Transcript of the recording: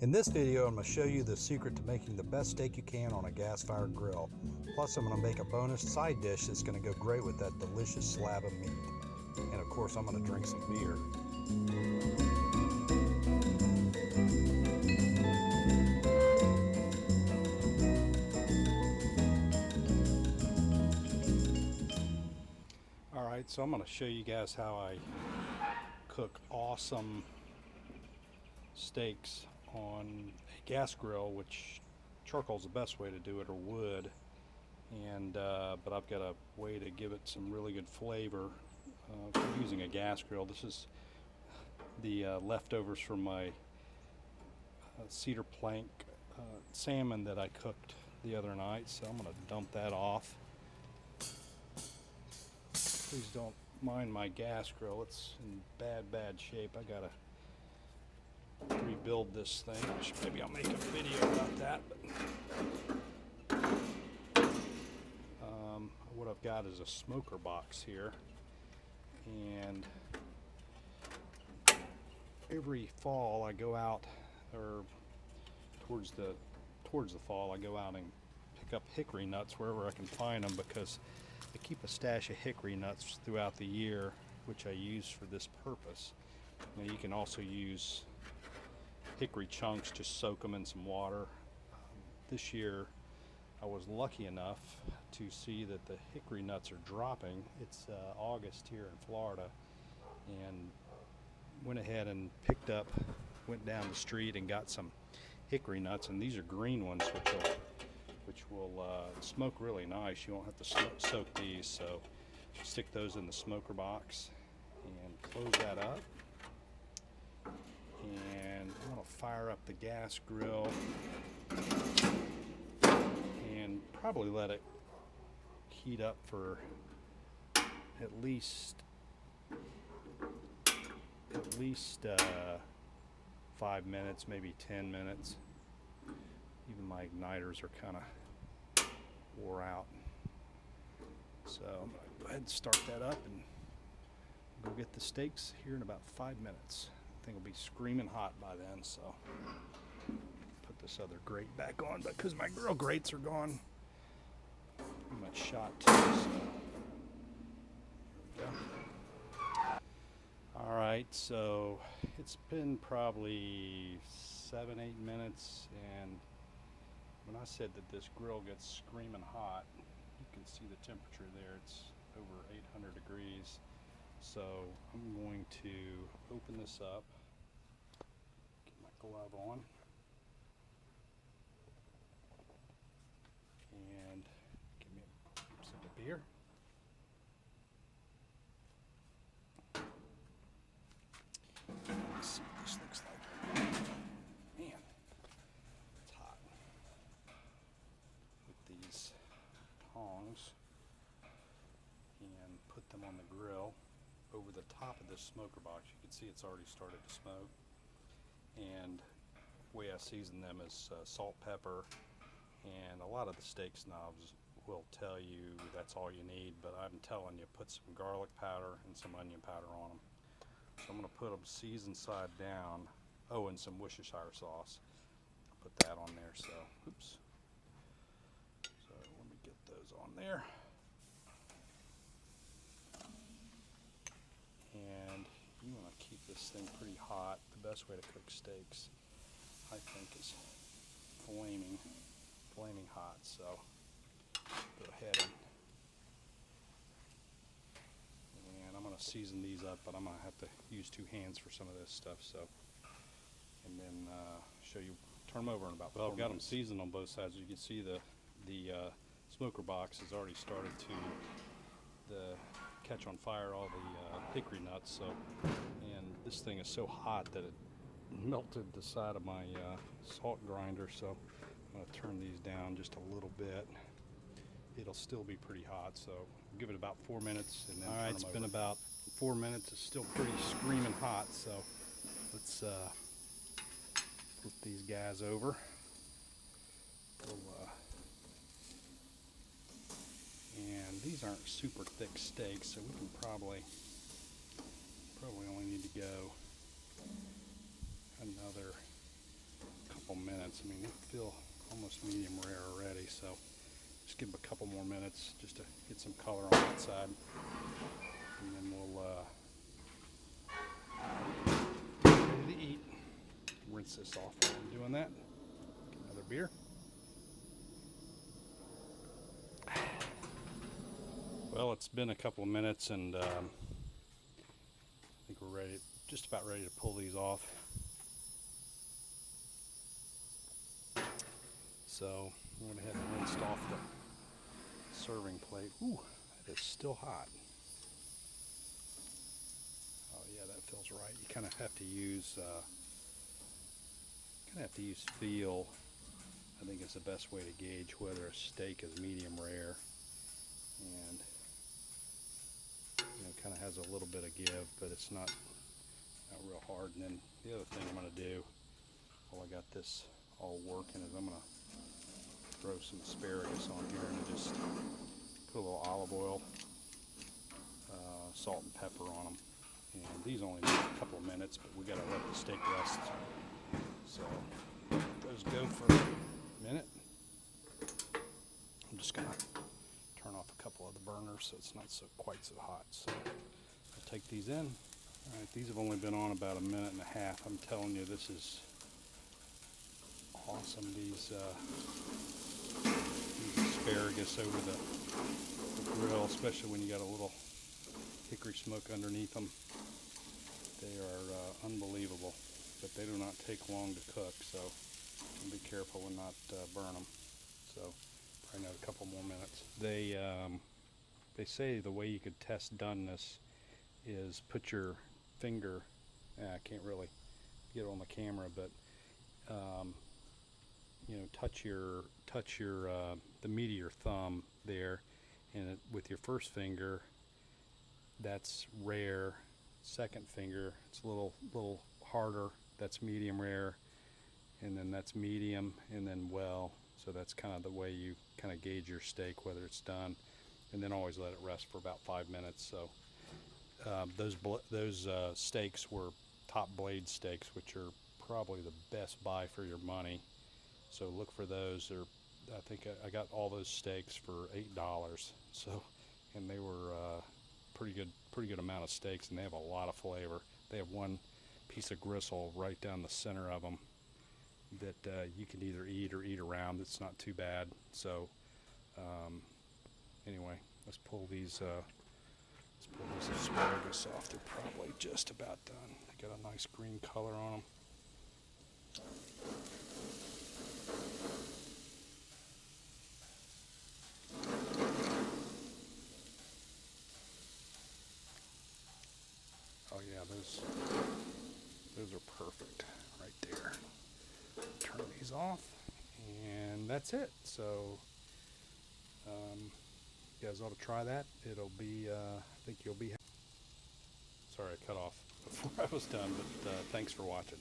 In this video, I'm going to show you the secret to making the best steak you can on a gas-fired grill. Plus, I'm going to make a bonus side dish that's going to go great with that delicious slab of meat. And of course, I'm going to drink some beer. Alright, so I'm going to show you guys how I cook awesome steaks on a gas grill, which charcoal is the best way to do it, or wood, and but I've got a way to give it some really good flavor using a gas grill. This is the leftovers from my cedar plank salmon that I cooked the other night, so I'm going to dump that off. Please don't mind my gas grill, it's in bad shape. I gotta rebuild this thing, which maybe I'll make a video about that. But what I've got is a smoker box here, and every fall I go out, or towards the fall I go out and pick up hickory nuts wherever I can find them, because I keep a stash of hickory nuts throughout the year, which I use for this purpose. Now you can also use hickory chunks, just soak them in some water. This year I was lucky enough to see that the hickory nuts are dropping. It's August here in Florida, and went ahead and went down the street and got some hickory nuts, and these are green ones, which will smoke really nice. You won't have to soak these, so stick those in the smoker box and close that up. And I'm going to fire up the gas grill and probably let it heat up for at least 5 minutes, maybe 10 minutes. Even my igniters are kind of wore out. So I'm going to go ahead and start that up and go get the steaks here in about 5 minutes. I think it'll be screaming hot by then, so put this other grate back on, but because my grill grates are gone, pretty much shot too, so there we go. Alright, so it's been probably 7-8 minutes, and when I said that this grill gets screaming hot, you can see the temperature there. It's over 800 degrees. So I'm going to open this up, get my glove on, and give me a sip of beer. Let's see what this looks like. Man, it's hot. With these tongs, and put them on the grill over the top of this smoker box. You can see it's already started to smoke. And the way I season them is salt, pepper, and a lot of the steak snobs will tell you that's all you need, but I'm telling you, put some garlic powder and some onion powder on them. So I'm going to put them seasoned side down. Oh, and some Worcestershire sauce. Put that on there. So, oops. So let me get those on there. And you want to keep this thing pretty hot. The best way to cook steaks, I think, is flaming hot. So go ahead and I'm going to season these up, but I'm going to have to use 2 hands for some of this stuff. So, and then show you, turn them over in about 4 minutes. I've got them seasoned on both sides. You can see the smoker box has already started to catch on fire, all the hickory nuts. So, and this thing is so hot that it melted the side of my salt grinder. So I'm going to turn these down just a little bit. It'll still be pretty hot, so give it about 4 minutes and then turn them over. It's been about 4 minutes. It's still pretty screaming hot, so let's flip these guys over. And these aren't super thick steaks, so we can probably only need to go another minutes. I mean, they feel almost medium rare already, so just give them a couple more minutes just to get some color on that side, and then we'll ready to eat. Rinse this off while I'm doing that. Get another beer. Well, it's been a couple of minutes, and I think we're ready, just about ready to pull these off. So I went ahead and rinsed off the serving plate. Ooh, it is still hot. Oh yeah, that feels right. You kind of have to use feel. I think it's the best way to gauge whether a steak is medium rare, and kind of has a little bit of give, but it's not real hard. And then the other thing I'm going to do while I got this all working is I'm going to throw some asparagus on here and just put a little olive oil, salt and pepper on them. And these only take a couple of minutes, but we got to let the steak rest. So those go for a minute. I'm just going to turn off a couple of the burners so it's not quite so hot. So I'll take these in. All right, these have only been on about a minute and a half. I'm telling you, this is awesome. These asparagus over the grill, especially when you got a little hickory smoke underneath them. They are unbelievable, but they do not take long to cook, so be careful and not burn them. So probably another couple more minutes. They say the way you could test doneness is put your finger, I can't really get it on the camera, but touch the meat of your thumb there, and with your first finger, that's rare. Second finger, it's a little harder, that's medium rare, and then that's medium, and then well. So that's kind of the way you kind of gauge your steak, whether it's done, and then always let it rest for about 5 minutes. So those steaks were top blade steaks, which are probably the best buy for your money. So look for those. I think I got all those steaks for $8. So, and they were pretty good amount of steaks, and they have a lot of flavor. They have one piece of gristle right down the center of them that you can either eat or eat around. It's not too bad. So anyway, let's pull these asparagus off. They're probably just about done. They got a nice green color on them. Oh yeah, those are perfect right there. Turn these off, and that's it. So you guys ought to try that. It'll be, I think you'll be. Sorry, I cut off before I was done, but thanks for watching.